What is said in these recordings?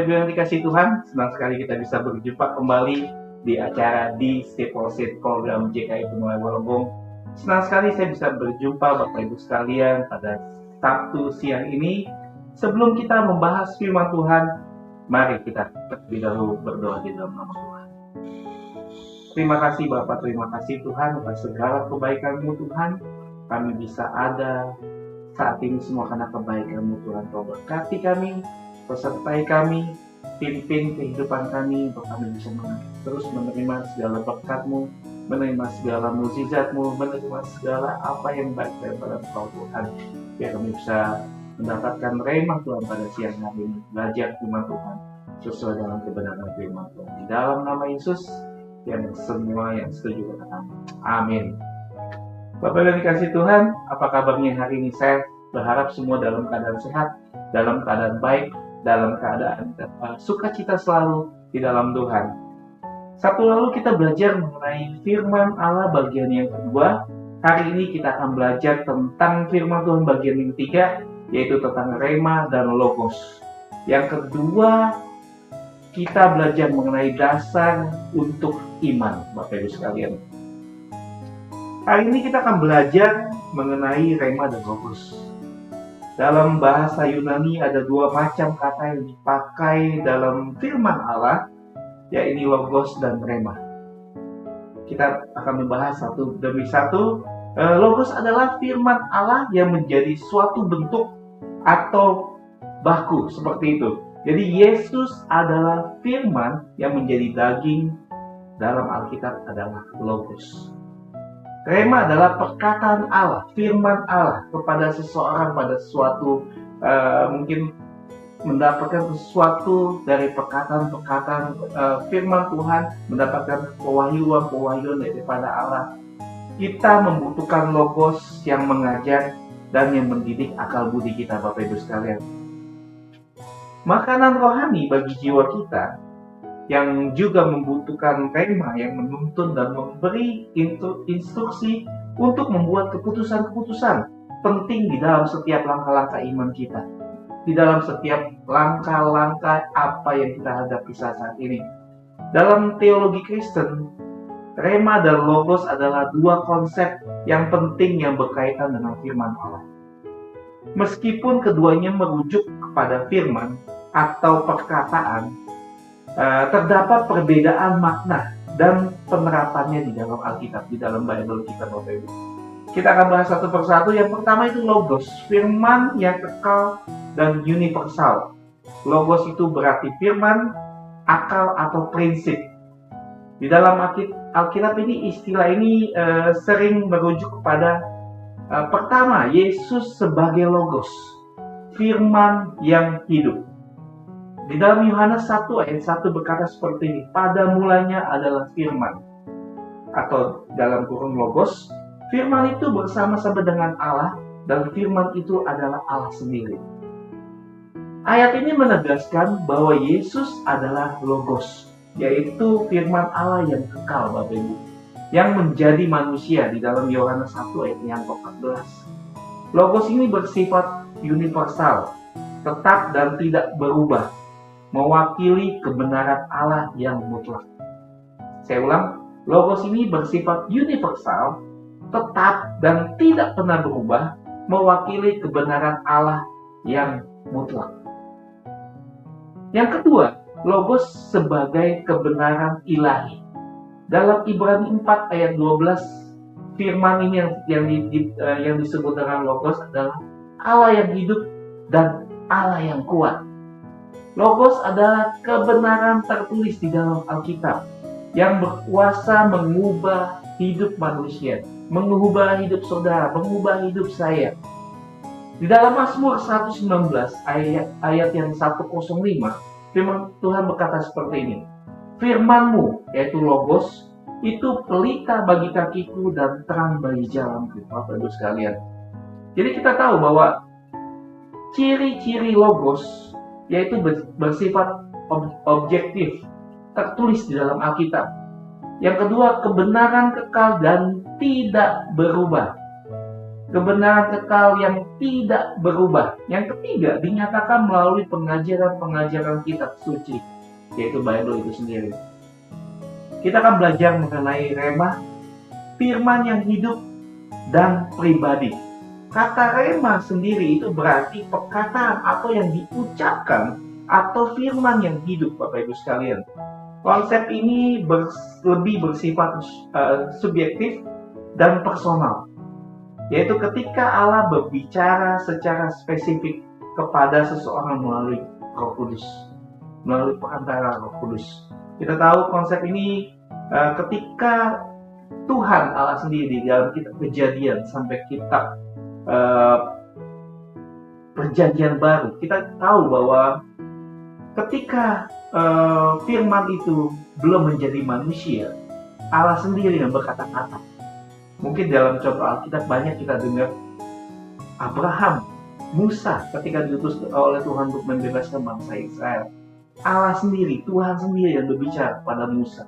Bapak Ibu yang dikasih Tuhan, senang sekali kita bisa berjumpa kembali di acara Discipleship program GKI Penuai Wolonggong. Senang sekali saya bisa berjumpa Bapak Ibu sekalian pada Sabtu siang ini. Sebelum kita membahas firman Tuhan, mari kita terlebih dahulu berdoa di dalam nama Tuhan. Terima kasih Bapak, terima kasih Tuhan atas segala kebaikan-Mu Tuhan. Kami bisa ada saat ini semua karena kebaikan-Mu Tuhan. Kau berkati kami, pesertai kami, pimpin kehidupan kami, untuk kami bisa terus menerima segala berkat-Mu, menerima segala mukjizat-Mu, menerima segala apa yang baik daripada Engkau Tuhan. Biar kami bisa mendapatkan rema Tuhan pada siang hari ini, belajar firman Tuhan sesuai dengan kebenaran firman Tuhan. Di dalam nama Yesus, yang semua yang setuju katakan amin. Bapak dan dikasih Tuhan, apa kabarnya hari ini? Saya berharap semua dalam keadaan sehat, dalam keadaan baik, dalam keadaan sukacita selalu di dalam Tuhan. Sabtu lalu kita belajar mengenai firman Allah bagian yang kedua. Hari ini kita akan belajar tentang firman Tuhan bagian yang ketiga, yaitu tentang rema dan logos. Yang kedua, kita belajar mengenai dasar untuk iman, Bapak Ibu sekalian. Hari ini kita akan belajar mengenai rema dan logos. Dalam bahasa Yunani ada dua macam kata yang dipakai dalam firman Allah, yaitu logos dan rema. Kita akan membahas satu demi satu. Logos adalah firman Allah yang menjadi suatu bentuk atau baku, seperti itu. Jadi Yesus adalah firman yang menjadi daging, dalam Alkitab adalah logos. Rema adalah perkataan Allah, firman Allah kepada seseorang pada suatu mungkin mendapatkan sesuatu dari perkataan-perkataan firman Tuhan, mendapatkan pewahyuan daripada Allah. Kita membutuhkan logos yang mengajar dan yang mendidik akal budi kita, Bapak Ibu sekalian. Makanan rohani bagi jiwa kita yang juga membutuhkan rema yang menuntun dan memberi instruksi untuk membuat keputusan-keputusan penting di dalam setiap langkah-langkah iman kita, di dalam setiap langkah-langkah apa yang kita hadapi saat ini. Dalam teologi Kristen, rema dan logos adalah dua konsep yang penting yang berkaitan dengan firman Allah. Meskipun keduanya merujuk kepada firman atau perkataan, terdapat perbedaan makna dan penerapannya di dalam Alkitab, di dalam Bible kita, Bapak Ibu. Kita akan bahas satu persatu. Yang pertama itu logos, firman yang kekal dan universal. Logos itu berarti firman, akal atau prinsip. Di dalam Alkitab ini istilah ini sering merujuk kepada pertama, Yesus sebagai logos, firman yang hidup. Di dalam Yohanes 1 ayat 1 berkata seperti ini, pada mulanya adalah firman, atau dalam kurung logos. Firman itu bersama-sama dengan Allah, dan firman itu adalah Allah sendiri. Ayat ini menegaskan bahwa Yesus adalah logos, yaitu firman Allah yang kekal, Bapak Ibu, yang menjadi manusia di dalam Yohanes 1 ayat yang ke-14. Logos ini bersifat universal, tetap dan tidak berubah, mewakili kebenaran Allah yang mutlak. Saya ulang, logos ini bersifat universal, tetap dan tidak pernah berubah, mewakili kebenaran Allah yang mutlak. Yang kedua, logos sebagai kebenaran ilahi. Dalam Ibrani 4 ayat 12, firman ini yang disebut dengan logos adalah Allah yang hidup dan Allah yang kuat. Logos adalah kebenaran tertulis di dalam Alkitab yang berkuasa mengubah hidup manusia, mengubah hidup saudara, mengubah hidup saya. Di dalam Mazmur 119 ayat yang 105, firman Tuhan berkata seperti ini, firman-Mu, yaitu logos, itu pelita bagi kakiku dan terang bagi jalanku. Bapak Ibu sekalian. Jadi kita tahu bahwa ciri-ciri logos yaitu bersifat objektif, tertulis di dalam Alkitab. Yang kedua, kebenaran kekal dan tidak berubah. kebenaran kekal yang tidak berubah. Yang ketiga, dinyatakan melalui pengajaran-pengajaran kitab suci, yaitu Bible itu sendiri. Kita akan belajar mengenai rema, firman yang hidup, dan pribadi. Kata rema sendiri itu berarti perkataan atau yang diucapkan atau firman yang hidup, Bapak Ibu sekalian. Konsep ini lebih bersifat subjektif dan personal, yaitu ketika Allah berbicara secara spesifik kepada seseorang melalui Roh Kudus, melalui perantara Roh Kudus. Kita tahu konsep ini ketika Tuhan Allah sendiri di dalam kitab Kejadian sampai kitab Perjanjian Baru, kita tahu bahwa ketika firman itu belum menjadi manusia, Allah sendiri yang berkata-kata. Mungkin dalam contoh Alkitab banyak kita dengar Abraham, Musa ketika diutus oleh Tuhan untuk membebaskan bangsa Israel. Allah sendiri, Tuhan sendiri yang berbicara pada Musa.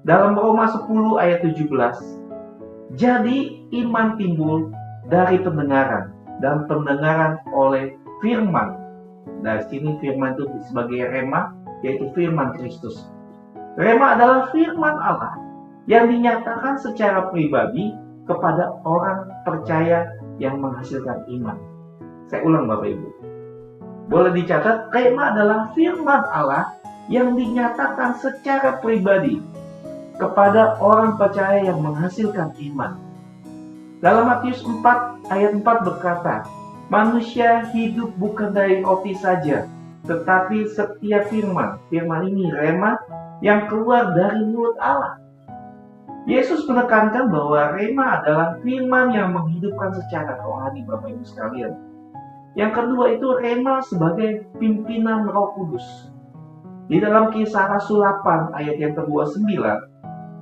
Dalam Roma 10 ayat 17, jadi iman timbul dari pendengaran, dan pendengaran oleh firman. Dari sini firman itu sebagai rema, yaitu firman Kristus. Rema adalah firman Allah yang dinyatakan secara pribadi kepada orang percaya yang menghasilkan iman. Saya ulang Bapak Ibu. Boleh dicatat, rema adalah firman Allah yang dinyatakan secara pribadi kepada orang percaya yang menghasilkan iman. Dalam Matius 4 ayat 4 berkata, manusia hidup bukan dari roti saja, tetapi setiap firman. Firman ini rema yang keluar dari mulut Allah. Yesus menekankan bahwa rema adalah firman yang menghidupkan secara rohani, Bapak Ibu sekalian. Yang kedua itu rema sebagai pimpinan Roh Kudus. Di dalam Kisah Rasul 8 ayat yang ke-29,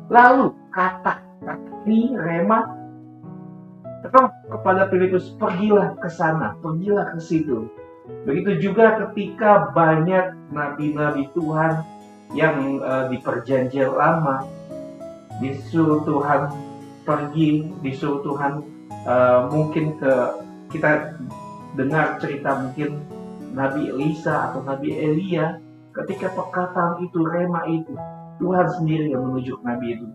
lalu kata ini rema kepada Filipus, pergilah ke sana, pergilah ke situ. Begitu juga ketika banyak nabi-nabi Tuhan yang di perjanjian lama disuruh Tuhan pergi, disuruh Tuhan mungkin kita dengar cerita mungkin Nabi Elisa atau Nabi Elia, ketika perkataan itu, rema itu, Tuhan sendiri yang menunjuk Nabi itu.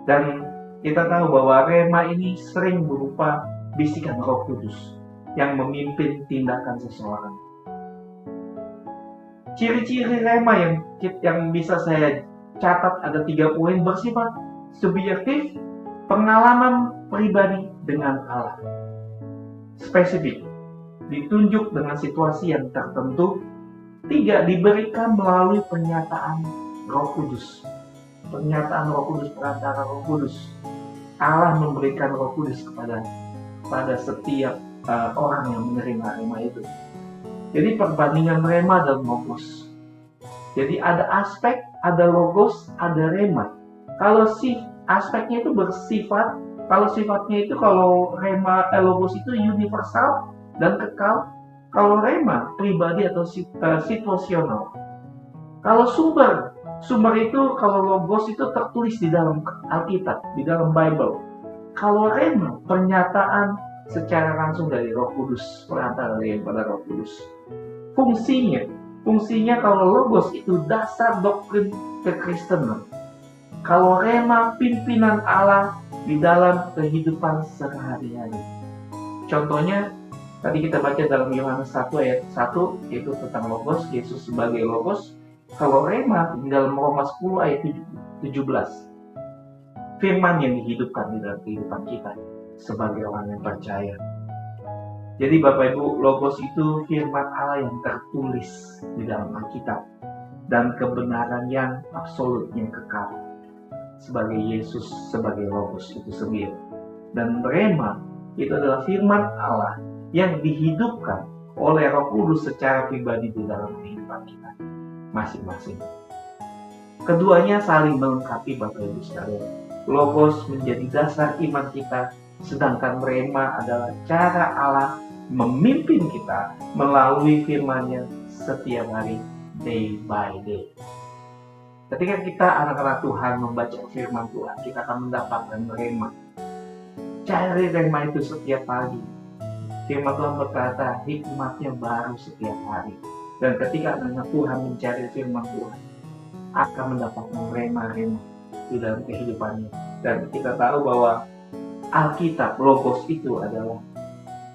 Dan kita tahu bahwa rema ini sering berupa bisikan Roh Kudus yang memimpin tindakan seseorang. Ciri-ciri rema yang bisa saya catat ada 3 poin: bersifat subjektif, pengalaman pribadi dengan Allah, spesifik, ditunjuk dengan situasi yang tertentu. 3, diberikan melalui pernyataan Roh Kudus. Pernyataan Roh Kudus, perantara Roh Kudus. Allah memberikan Roh Kudus pada setiap orang yang menerima rema itu. Jadi perbandingan rema dan logos. Jadi ada aspek, ada logos, ada rema. Kalau aspeknya itu bersifat, kalau sifatnya itu, kalau rema logos itu universal dan kekal, kalau rema pribadi atau situasional. Kalau sumber itu, kalau logos itu tertulis di dalam Alkitab, di dalam Bible. Kalau rema, pernyataan secara langsung dari Roh Kudus, perantara daripada Roh Kudus. Fungsinya kalau logos itu dasar doktrin kekristenan. Kalau rema, pimpinan Allah di dalam kehidupan sehari-hari. Contohnya, tadi kita baca dalam Yohanes 1 ayat 1, yaitu tentang logos, Yesus sebagai logos. Kalau rema di dalam Roma 10 ayat 17, firman yang dihidupkan di dalam kehidupan kita sebagai orang yang percaya. Jadi Bapak Ibu, logos itu firman Allah yang tertulis di dalam Alkitab dan kebenaran yang absolut, yang kekal, sebagai Yesus sebagai logos itu sendiri. Dan rema itu adalah firman Allah yang dihidupkan oleh Roh Kudus secara pribadi di dalam kehidupan kita masing-masing. Keduanya saling melengkapi, Bapak Ibu sekalian. Logos menjadi dasar iman kita, sedangkan rema adalah cara Allah memimpin kita melalui firman-Nya setiap hari, day by day. Ketika kita anak-anak Tuhan membaca firman Tuhan, kita akan mendapatkan rema. Cari rema itu setiap pagi. Firman Tuhan berkata, hikmatnya baru setiap hari. Dan ketika anak Tuhan mencari firman Tuhan, akan mendapatkan rema-rema di dalam kehidupannya. Dan kita tahu bahwa Alkitab, Logos itu adalah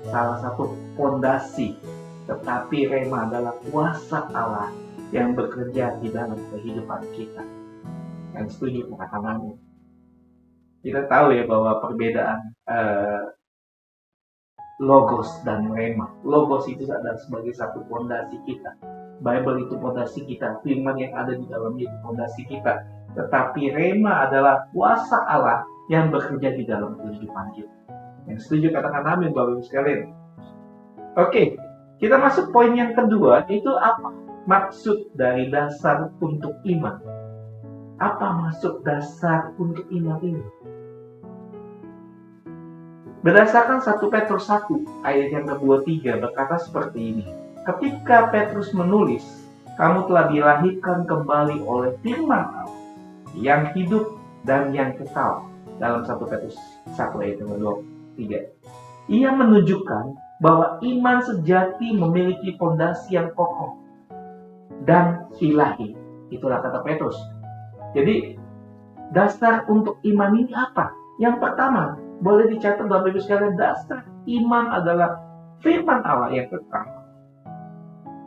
salah satu fondasi, tetapi rema adalah kuasa Allah yang bekerja di dalam kehidupan kita. Yang setuju katakannya. Kita tahu ya bahwa perbedaan Logos dan rema. Logos itu adalah sebagai satu fondasi kita. Bible itu fondasi kita, firman yang ada di dalamnya itu fondasi kita. Tetapi rema adalah kuasa Allah yang bekerja di dalam kehidupan kita. Yang setuju katakan amin Bapak Ibu sekalian. Oke, kita masuk poin yang kedua, itu apa maksud dari dasar untuk iman? Apa maksud dasar untuk iman ini? Berdasarkan 1 Petrus 1 ayat yang ke-23 berkata seperti ini. Ketika Petrus menulis, kamu telah dilahirkan kembali oleh firman Allah yang hidup dan yang kekal. Dalam 1 Petrus 1 ayat yang ke-23. Ia menunjukkan bahwa iman sejati memiliki fondasi yang kokoh dan ilahi. Itulah kata Petrus. Jadi dasar untuk iman ini apa? Yang pertama, boleh dicatat Bapak Ibu sekalian, dasar iman adalah firman Allah yang kekal.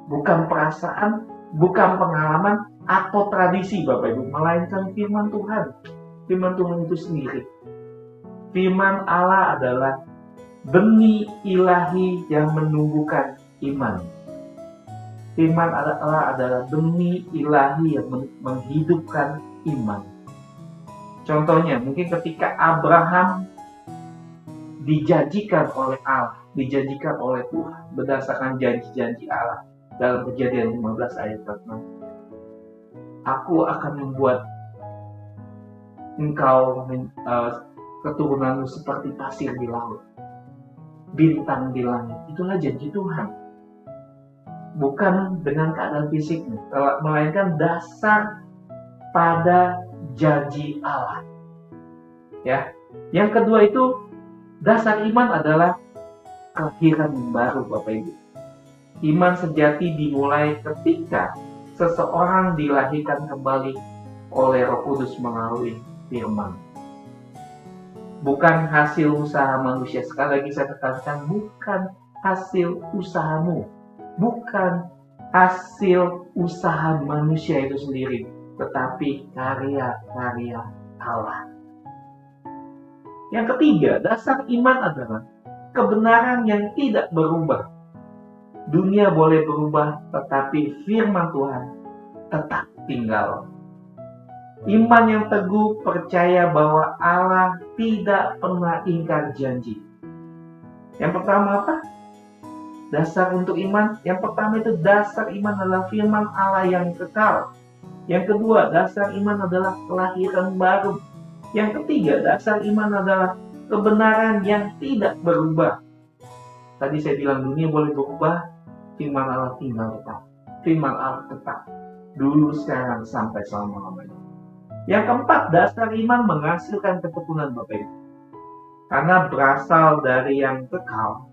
Bukan perasaan, bukan pengalaman atau tradisi Bapak Ibu, melainkan firman Tuhan. Firman Tuhan itu sendiri. Firman Allah adalah benih ilahi yang menumbuhkan iman. Firman Allah adalah benih ilahi yang menghidupkan iman. Contohnya, mungkin ketika Abraham dijanjikan oleh Allah, dijanjikan oleh Tuhan berdasarkan janji-janji Allah dalam Kejadian 15 ayat 6. Aku akan membuat engkau keturunanmu seperti pasir di laut, bintang di langit. Itulah janji Tuhan. Bukan dengan keadaan fisiknya, melainkan dasar pada janji Allah. Ya. Yang kedua itu, dasar iman adalah kelahiran baru Bapak Ibu. Iman sejati dimulai ketika seseorang dilahirkan kembali oleh Roh Kudus melalui firman. Bukan hasil usaha manusia. Sekali lagi saya tekankan, bukan hasil usahamu. Bukan hasil usaha manusia itu sendiri, tetapi karya-karya Allah. Yang ketiga, dasar iman adalah kebenaran yang tidak berubah. Dunia boleh berubah, tetapi firman Tuhan tetap tinggal. Iman yang teguh percaya bahwa Allah tidak pernah ingkar janji. Yang pertama apa? Dasar untuk iman. Yang pertama itu dasar iman adalah firman Allah yang kekal. Yang kedua, dasar iman adalah kelahiran baru. Yang ketiga, dasar iman adalah kebenaran yang tidak berubah. Tadi saya bilang dunia boleh berubah, firman Allah tinggal tetap. Firman Allah tetap. Dulu, sekarang, sampai selama-lamanya. Yang keempat, dasar iman menghasilkan ketekunan Bapak Ibu. Karena berasal dari yang kekal,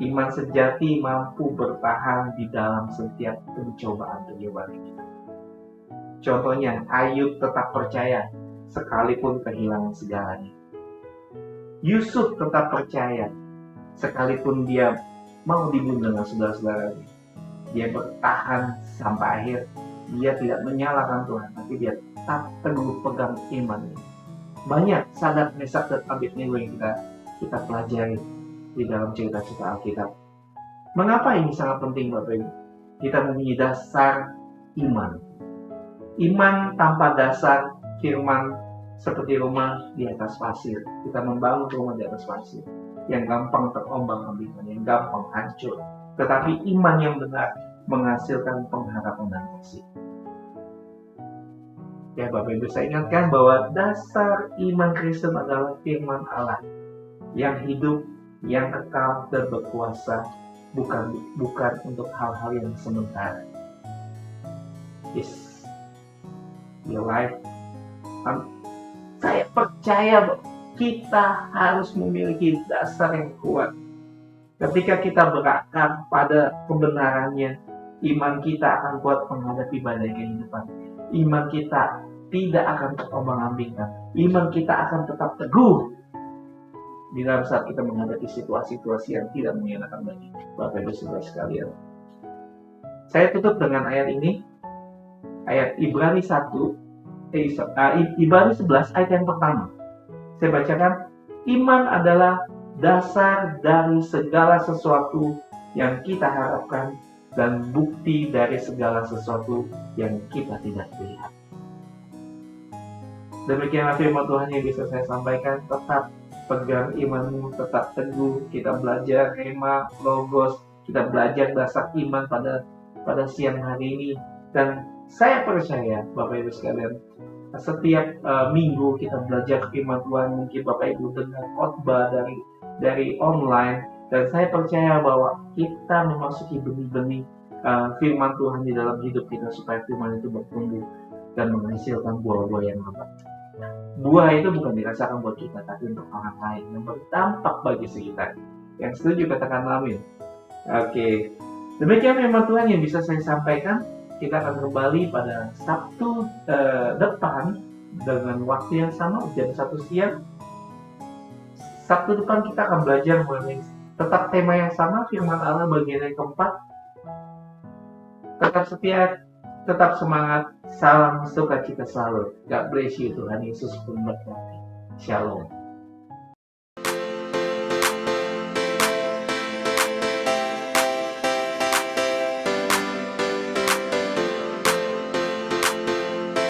iman sejati mampu bertahan di dalam setiap pencobaan kita. Contohnya, Ayub tetap percaya sekalipun kehilangan segalanya. Yusuf tetap percaya sekalipun dia mau dibunuh dengan saudara-saudaranya. Dia bertahan sampai akhir. Dia tidak menyalahkan Tuhan, tapi dia tetap teguh pegang imannya. Banyak Sadrak, Mesak, dan Abednego yang kita pelajari di dalam cerita-cerita Alkitab. Mengapa ini sangat penting Bapak Ibu? Kita mempunyai dasar iman. Iman tanpa dasar firman seperti rumah di atas pasir. Kita membangun rumah di atas pasir yang gampang terombang-ambing, yang gampang hancur. Tetapi iman yang benar menghasilkan pengharapan dan kasih. Ya Bapak Ibu, saya ingatkan bahwa dasar iman Kristen adalah firman Allah yang hidup, yang kekal dan berkuasa, bukan untuk hal-hal yang sementara. Your life. Saya percaya kita harus memiliki dasar yang kuat. Ketika kita berakar pada kebenarannya, iman kita akan kuat menghadapi badai kehidupan. Iman kita tidak akan terombang-ambingkan. Iman kita akan tetap teguh di dalam saat kita menghadapi situasi-situasi yang tidak mengenakan bagi Bapak Ibu Saudara sekalian. Saya tutup dengan ayat ini, ayat Ibrani 11 ayat yang pertama. Saya bacakan, iman adalah dasar dari segala sesuatu yang kita harapkan dan bukti dari segala sesuatu yang kita tidak lihat. Demikianlah firman Tuhan yang bisa saya sampaikan. Tetap pegang imanmu, tetap teguh. Kita belajar rema, logos, kita belajar dasar iman pada siang hari ini. Dan saya percaya Bapak Ibu sekalian, setiap minggu kita belajar firman Tuhan. Mungkin Bapak Ibu dengar khotbah dari online, dan saya percaya bahwa kita memasuki benih-benih firman Tuhan di dalam hidup kita, supaya firman itu bertumbuh dan menghasilkan buah-buah yang lebat. Buah itu bukan dirasakan buat kita, tapi untuk orang lain yang berdampak bagi sekitar. Yang setuju katakan amin. Oke, demikian firman Tuhan yang bisa saya sampaikan. Kita akan kembali pada Sabtu depan dengan waktu yang sama, jam 1 siang. Sabtu depan kita akan belajar mengenai tetap tema yang sama, firman Allah bagian yang keempat. Tetap setia, tetap semangat, salam sukacita selalu. God bless you, Tuhan Yesus memberkati. Shalom.